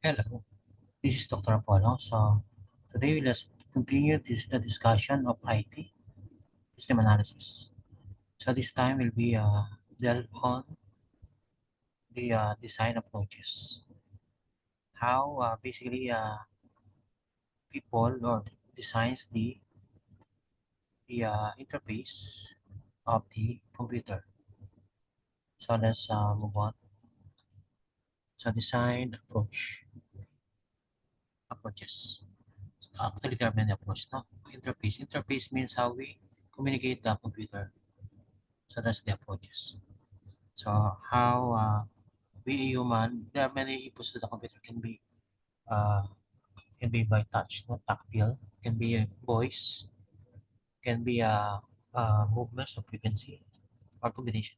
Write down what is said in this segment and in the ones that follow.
Hello, this is Dr. Apollo. So today let's continue the discussion of IT system analysis. So this time will be delve on the design approaches. How basically people or designs the interface of the computer. So let's move on. So design approaches. So, actually, there are many approaches. No? Interface means how we communicate the computer. So that's the approaches. So how we human, there are many inputs to the computer. Uh, can be by touch, not tactile. Can be voice. Can be movements of frequency or combination.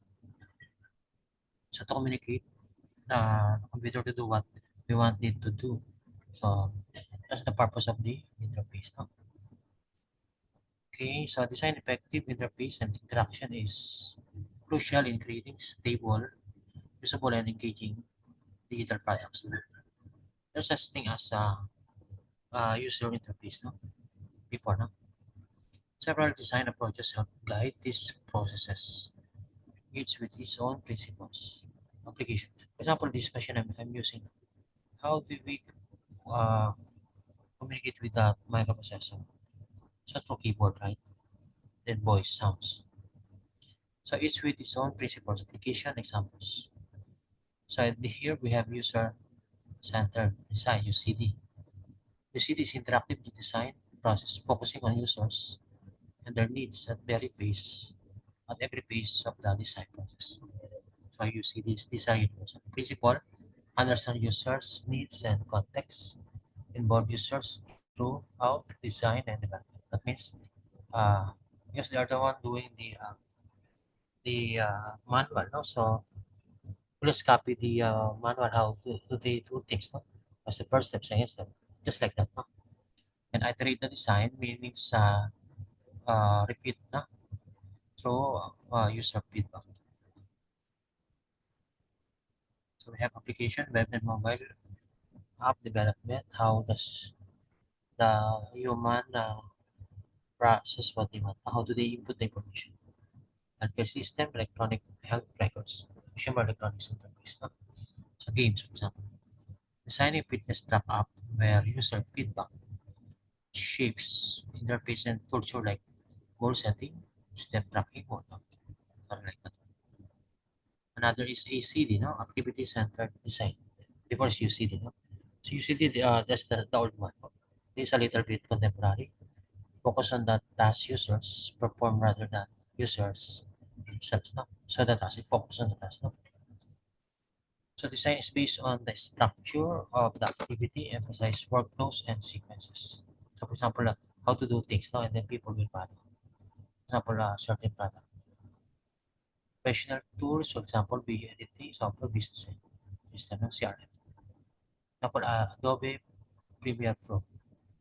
So to communicate, the computer to do what we want it to do. So that's the purpose of the interface. No? Okay, so design effective interface and interaction is crucial in creating stable, usable, and engaging digital products. No? There's such thing as user interface. No? Before, no? Several design approaches help guide these processes, each with its own principles. Application. For example, this machine I'm using. How do we uh, communicate with the microprocessor? So through keyboard, right? Then voice sounds. So each with its own principles, application examples. So here we have user centered design, UCD. UCD is interactive design process focusing on users and their needs at every phase of the design process. So you see this design universal principle, understand users' needs and context, involve users throughout design and development. That means, because they are the one doing the manual, no? So let's copy the manual how do they do things, no? As the first step, second step, just like that, no? And iterate the design means repeat, no? Through user feedback. So we have application, web, and mobile app development. How does the human process what they want? How do they input the information? Healthcare system, electronic health records, consumer electronics interface. No? So games, for example. Designing fitness track app where user feedback shapes interface and culture like goal setting, step tracking, whatnot. Something like that. Another is ACD, no? Activity centered design. Before is UCD, no? So UCD, that's the old one. This is a little bit contemporary. Focus on the task users perform rather than users themselves. No? So the task, it focus on the task. No? So design is based on the structure of the activity, emphasize workflows and sequences. So for example, how to do things now and then people will follow. For example, certain product. Professional tools, for example, video editing, software business system ng CRM. For example, Adobe Premiere Pro.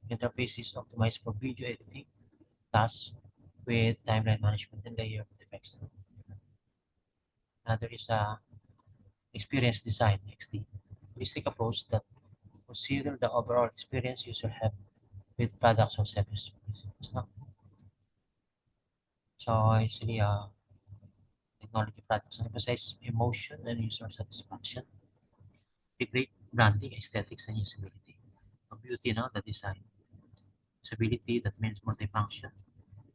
Interface is optimized for video editing tasks with timeline management and layer effects. Another is experience design (XD), holistic approach that consider the overall experience user have with products or services. No? So actually, technology products emphasize emotion and user satisfaction, integrate branding, aesthetics, and usability. Beauty, no, the design. Usability, that means multifunction.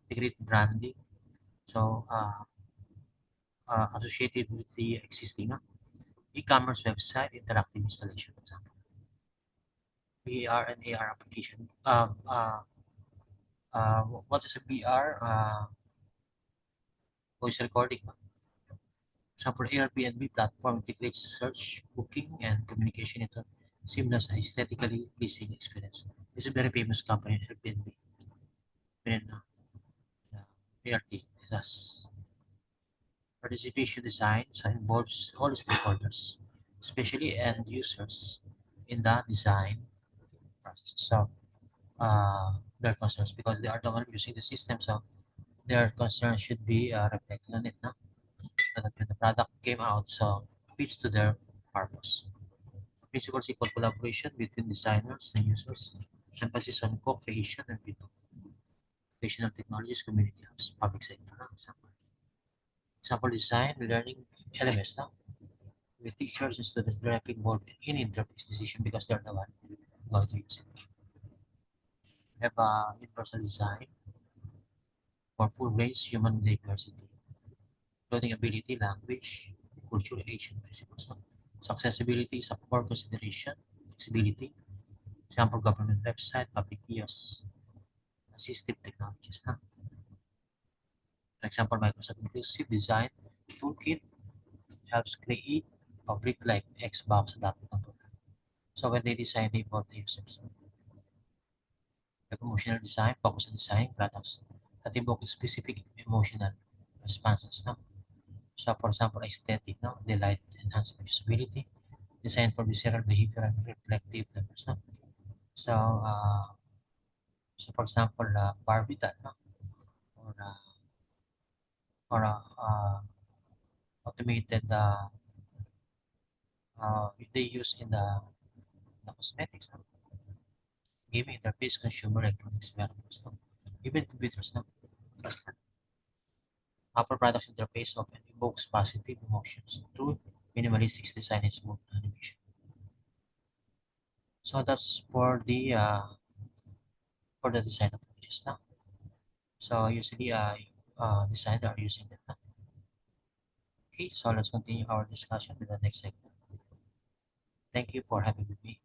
Integrate branding, so associated with the existing e-commerce website, interactive installation, for example. VR and AR application. What is a VR? Voice recording. So for Airbnb platform integrates search, booking, and communication into seamless, aesthetically pleasing experience. This is a very famous company, Airbnb. In reality, it has participation design, so involves all stakeholders, especially end users, in the design process. So their concerns because they are the one using the system, so their concerns should be reflected on it. No? So that when the product came out, so fits to their purpose. Principles equal collaboration between designers and users. Emphasis on co-creation and people. Creation of technologies, community hubs, public sector. Example design, learning elements now. With teachers and students directly involved in interface decision because they're the one going to use it. We have universal design for full range human diversity, including ability, language, culture, age, and principles. No? So accessibility is a core consideration. Accessibility, example government website, public kiosk, assistive technologies. No? For example, Microsoft Inclusive Design Toolkit helps create public like Xbox adaptive controller. So when they design, they involve the users. The emotional design focus on designing products that evoke specific emotional responses. No? So for example, aesthetic, no? Delight, enhancement, usability, design for visceral, behavioral, and reflective levels. No? So, so for example, Barbie doll, no? Or, automated they use in the cosmetics, no? Gaming interface, consumer electronics, wearables, no? Even computers, no? Upper products interface often evokes positive emotions through minimalistic design and smooth animation. So that's for the design of images now. So usually designer are using that now. Okay, so let's continue our discussion with the next segment. Thank you for having with me.